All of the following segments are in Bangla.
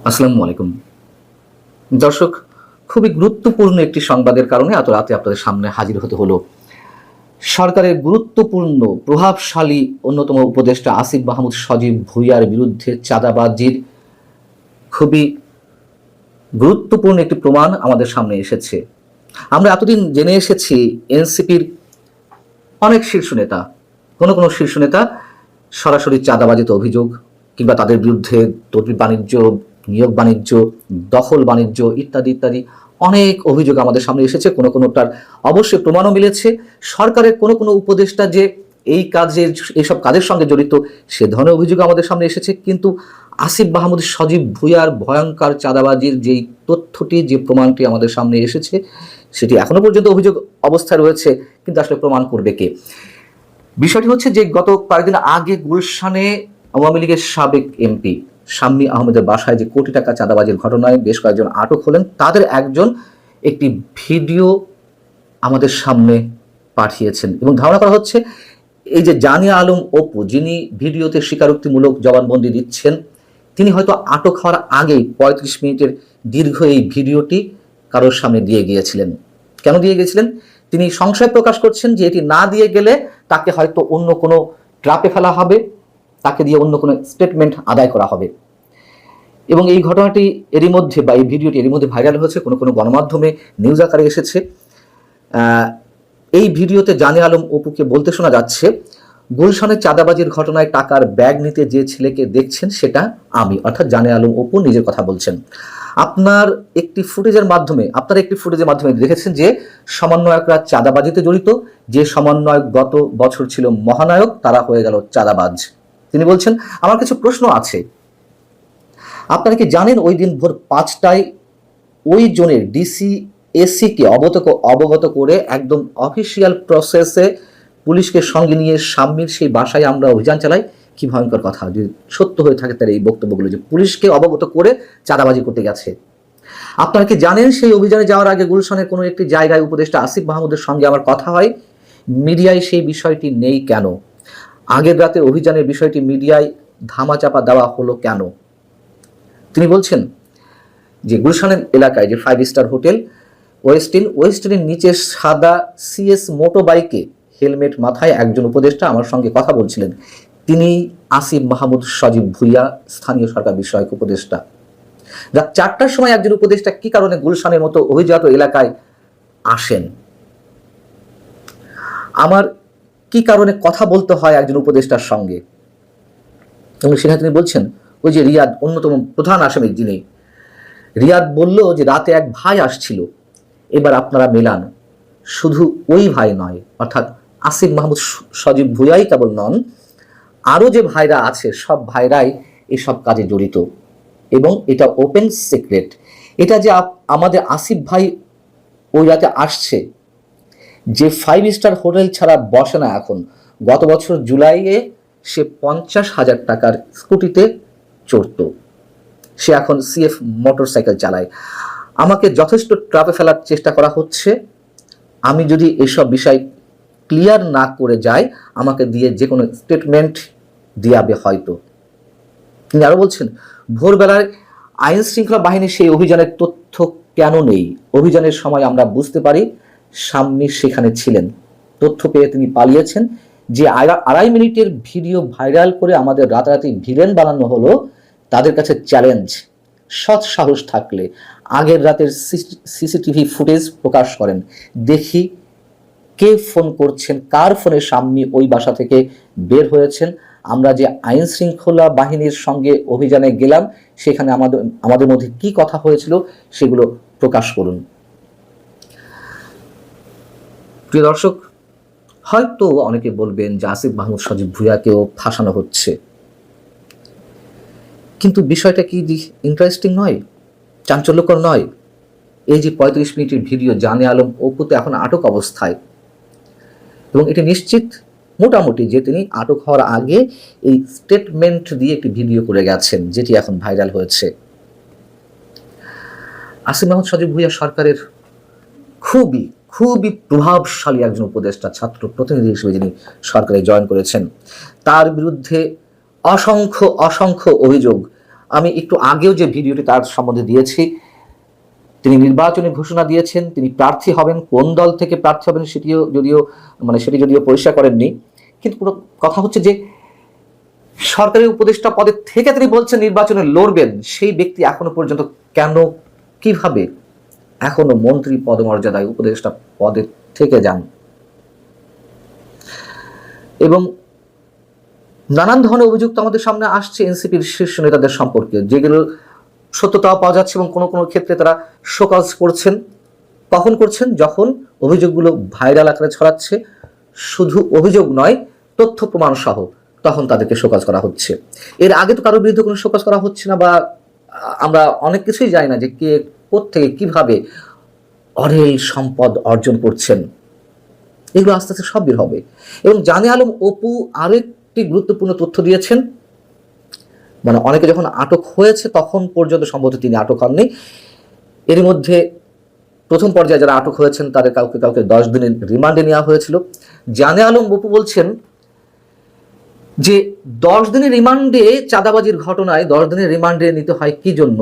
আসসালামু আলাইকুম দর্শক। খুবই গুরুত্বপূর্ণ একটি সংবাদের কারণে এত রাতে আপনাদের সামনে হাজির হতে হলো। সরকারের গুরুত্বপূর্ণ প্রভাবশালী অন্যতম উপদেষ্টা আসিফ মাহমুদ সজীব ভুঁইয়ার বিরুদ্ধে চাঁদাবাজির খুবই গুরুত্বপূর্ণ একটি প্রমাণ আমাদের সামনে এসেছে। আমরা এতদিন জেনে এসেছি এনসিপির অনেক শীর্ষ নেতা, কোনো শীর্ষ নেতা সরাসরি চাঁদাবাজিতে অভিযোগ কিংবা তাদের বিরুদ্ধে তদবির বাণিজ্য, নিয়োগ বাণিজ্য, দখল বাণিজ্য ইত্যাদি ইত্যাদি অনেক অভিযোগ আমাদের সামনে এসেছে। কোনোটার অবশ্যই প্রমাণও মিলেছে। সরকারের কোনো উপদেষ্টা যে এইসব কাজের সঙ্গে জড়িত সে ধরনের অভিযোগ আমাদের সামনে এসেছে। কিন্তু আসিফ মাহমুদ সজীব ভুঁইয়ার ভয়ঙ্কর চাঁদাবাজির যেই তথ্যটি, যে প্রমাণটি আমাদের সামনে এসেছে, সেটি এখনো পর্যন্ত অভিযোগ অবস্থায় রয়েছে, কিন্তু আসলে প্রমাণ করবে কে? বিষয়টি হচ্ছে যে গত কয়েকদিন আগে গুলশানে আওয়ামী লীগের সাবেক এমপি শাম্মী আহমেদের বাসায় যে কোটি টাকা চাঁদাবাজির ঘটনায় বেশ কয়েকজন আটক হলেন, তাদের একজন একটি ভিডিও আমাদের সামনে পাঠিয়েছেন এবং ধারণা করা হচ্ছে এই যে জানিয়া আলম অপু, যিনি ভিডিওতে স্বীকারোক্তিমূলক জবানবন্দি দিচ্ছেন, তিনি হয়তো আটক হওয়ার আগেই ৩৫ মিনিটের দীর্ঘ এই ভিডিওটি কারোর সামনে দিয়ে গিয়েছিলেন। কেন দিয়ে গিয়েছিলেন? তিনি সংশয় প্রকাশ করছেন যে এটি না দিয়ে গেলে তাকে হয়তো অন্য কোনো ট্রাপে ফেলা হবে, তাকে দিয়ে অন্য কোনো স্টেটমেন্ট আদায় করা হবে। এবং এই ঘটনাটি এরই মধ্যে বা এই ভিডিওটি এরই মধ্যে ভাইরাল হয়েছে, কোনো গণমাধ্যমে নিউজ আকারে এসেছে। এই ভিডিওতে জানে আলম অপুকে বলতে শোনা যাচ্ছে, গুলশানের চাঁদাবাজির ঘটনায় টাকার ব্যাগ নিতে যে ছেলেকে দেখছেন সেটা আমি, অর্থাৎ জানে আলম অপু নিজের কথা বলছেন। আপনারা একটি ফুটেজের মাধ্যমে দেখেছেন যে সমন্বয়করা চাঁদাবাজিতে জড়িত, যে সমন্বয়ক গত বছর ছিল মহানায়ক, তারা হয়ে গেল চাঁদাবাজ। তিনি বলছেন, আমার কিছু প্রশ্ন আছে। আপনারা কি জানেন ওই দিন ভোর 5টায় ওই জোনের ডিসি এসিকে অবগত করে একদম অফিসিয়াল প্রসেসে পুলিশকে সঙ্গে নিয়ে শাম্মীর সেই বাসায় আমরা অভিযান চালাই? কি ভয়ঙ্কর কথা! যদি সত্য হয়ে থাকে তার এই বক্তব্যগুলো, যে পুলিশকে অবগত করে চাঁদাবাজি করতে গেছে। আপনারা কি জানেন সেই অভিযানে যাওয়ার আগে গুলশানের কোনো একটি জায়গায় উপদেষ্টা আসিফ মাহমুদের সঙ্গে আমার কথা হয়? মিডিয়ায় সেই বিষয়টি নেই কেন? আগের রাতের অভিযানের বিষয়টি মিডিয়ায় ধামাচাপা দেওয়া হলো কেন? তিনি বলছেন যে গুলশানের এলাকায় যে 5 স্টার হোটেল ওয়েস্টিনের নিচে সাদা সিএস মোটো বাইকে হেলমেট মাথায় একজন উপদেষ্টা আমার সঙ্গে কথা বলছিলেন। তিনি আসিফ মাহমুদ সজীব ভুঁইয়া, স্থানীয় সরকার বিষয়ক উপদেষ্টা। রাত 4টার সময় একজন উপদেষ্টা কি কারণে গুলশানের মতো অভিজাত এলাকায় আসেন? আমার কি কারণে কথা বলতে হয় একজন উপদেষ্টার সঙ্গে? এবং সেখানে তিনি বলছেন, ওই যে রিয়াদ, অন্যতম প্রধান আসামি যিনি, রিয়াদ বলল যে রাতে এক ভাই আসছিল। এবার আপনারা মেলান, শুধু ওই ভাই নয়, অর্থাৎ আসিফ মাহমুদ সজীব ভুঁইয়াই কেবল নন, আরও যে ভাইরা আছে সব ভাইরাই এসব কাজে জড়িত। এবং এটা ওপেন সিক্রেট। এটা যে আমাদের আসিফ ভাই ওই রাতে আসছে, যে 5 স্টার হোটেল ছাড়া বসে না এখন, গত বছর জুলাইয়ে সে 50,000 টাকার স্কুটিতে চড়ত, সে এখন সিএফ মোটরসাইকেল চালায়। আমাকে যথেষ্ট ট্রাপে ফেলার চেষ্টা করা হচ্ছে। আমি যদি এসব বিষয় ক্লিয়ার না করে যাই, আমাকে দিয়ে যে কোনো স্টেটমেন্ট দিয়াবে হয়তো। তিনি আরও বলছেন, ভোরবেলায় আইন শৃঙ্খলা বাহিনীর সেই অভিযানের তথ্য কেন নেই? অভিযানের সময় আমরা বুঝতে পারি শাম্মী সেখানে ছিলেন। তথ্য পেয়ে তিনি পালিয়েছেন। যে 2.5 মিনিটের ভিডিও ভাইরাল করে আমাদের রাতারাতি ভিলেন বানানো হলো, তাদের কাছে চ্যালেঞ্জ, সৎ সাহস থাকলে আগের রাতের সিসিটিভি ফুটেজ প্রকাশ করেন, দেখি কে ফোন করছেন, কার ফোনে শাম্মী ওই বাসা থেকে বের হয়েছেন। আমরা যে আইন শৃঙ্খলা বাহিনীর সঙ্গে অভিযানে গেলাম, সেখানে আমাদের মধ্যে কি কথা হয়েছিল সেগুলো প্রকাশ করুন। প্রিয় দর্শক, হয়তো অনেকে বলবেন যে আসিফ মাহমুদ সজীব ভুঁইয়াকেও ফাঁসানো হচ্ছে, কিন্তু বিষয়টা কি ইন্টারেস্টিং নয়, চাঞ্চল্যকর নয়? এই যে 35 মিনিটের ভিডিও, জানে আলম অপু তো এখন আটক অবস্থায়, এবং এটি নিশ্চিত মোটামুটি যে তিনি আটক হওয়ার আগে এই স্টেটমেন্ট দিয়ে একটি ভিডিও করে গেছেন, যেটি এখন ভাইরাল হয়েছে। আসিফ মাহমুদ সজীব ভুঁইয়া সরকারের খুবই প্রভাবশালী একজন উপদেষ্টা, ছাত্র প্রতিনিধি হিসেবে যিনি সরকারে জয়েন করেছেন। তার বিরুদ্ধে অসংখ্য অভিযোগ আমি একটু আগেও যে ভিডিওটি তার সম্বন্ধে দিয়েছি, তিনি নির্বাচনী ঘোষণা দিয়েছেন, তিনি প্রার্থী হবেন, কোন দল থেকে প্রার্থী হবেন সেটি যদিও পরিষ্কার করেননি। কিন্তু পুরো কথা হচ্ছে যে সরকারি উপদেষ্টা পদে থেকে তিনি বলছেন নির্বাচনে লড়বেন, সেই ব্যক্তি এখনো পর্যন্ত কেন, কিভাবে এখনো মন্ত্রী পদমর্যাদায় উপদেষ্টা পদে থেকে যান? এবং নানান ধরনের অভিযোগ তো আমাদের সামনে আসছে এনসিপির শীর্ষ নেতাদের সম্পর্কে, যেগুলো সত্যতাও পাওয়া যাচ্ছে এবং কোনো কোনো ক্ষেত্রে তারা শোকজ করছেন। কখন করছেন? যখন অভিযোগগুলো ভাইরাল আকারে ছড়াচ্ছে, শুধু অভিযোগ নয়, তথ্য প্রমাণ সহ, তখন তাদেরকে শোকজ করা হচ্ছে। এর আগে তো কারোর বিরুদ্ধে কোনো শোকজ করা হচ্ছে না, বা আমরা অনেক কিছুই জানি না যে কে কোত্থেকে কিভাবে অঢেল সম্পদ অর্জন করছেন। এগুলো আস্তে আস্তে সব বের হবে। এবং জানে আলম অপু আরেকটি গুরুত্বপূর্ণ তথ্য দিয়েছেন, মানে অনেকে যখন আটক হয়েছে তখন পর্যন্ত সম্ভবত তিনি আটক হননি। এর মধ্যে প্রথম পর্যায়ে যারা আটক হয়েছেন তাদের কাউকে 10 দিনের রিমান্ডে নেওয়া হয়েছিল। জানে আলম অপু বলছেন যে 10 দিনের রিমান্ডে, চাঁদাবাজির ঘটনায় 10 দিনের রিমান্ডে নিতে হয় কি জন্য?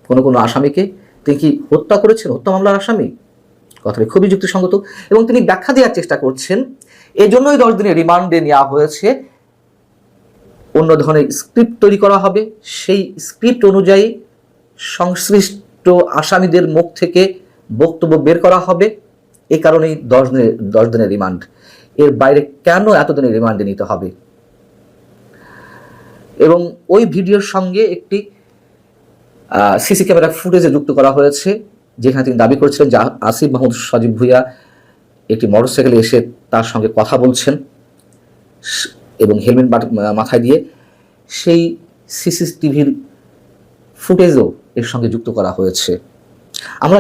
কোনো আসামিকে তিনি কি হত্যা করেছেন, হত্যা মামলার আসামি? কথাটি খুবই যুক্তিসঙ্গত। এবং তিনি ব্যাখ্যা দেওয়ার চেষ্টা করছেন এজন্যই 10 দিনের রিমান্ডে নেওয়া হয়েছে, অন্য ধরনের স্ক্রিপ্ট তৈরি করা হবে, সেই স্ক্রিপ্ট অনুযায়ী সংশ্লিষ্ট আসামিদের মুখ থেকে বক্তব্য বের করা হবে, এ কারণেই 10 দিনের রিমান্ড। এর বাইরে কেন এত দিনের রিমান্ডে নিতে হবে? এবং ওই ভিডিওর সঙ্গে একটি সিসি ক্যামেরা ফুটেজে যুক্ত করা হয়েছে, যেখানে তিনি দাবি করছিলেন যে আসিফ মাহমুদ সজীব ভুঁইয়া একটি মোটরসাইকেলে এসে তার সঙ্গে কথা বলছেন এবং হেলমেট মাথায় দিয়ে। সেই সিসিটিভির ফুটেজও এর সঙ্গে যুক্ত করা হয়েছে। আমরা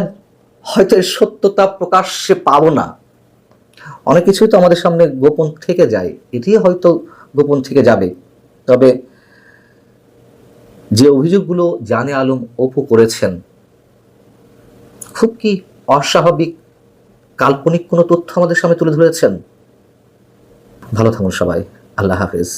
হয়তো এর সত্যতা প্রকাশ্যে পাবো না, অনেক কিছুই তো আমাদের সামনে গোপন থেকে যায়, এটি হয়তো গোপন থেকে যাবে। তবে যে অভিযোগগুলো জানে আলম অপু করেছেন, খুব কি অস্বাভাবিক কাল্পনিক কোনো তথ্য আমাদের সামনে তুলে ধরেছেন? ভালো থাকুন সবাই, আল্লাহ হাফেজ।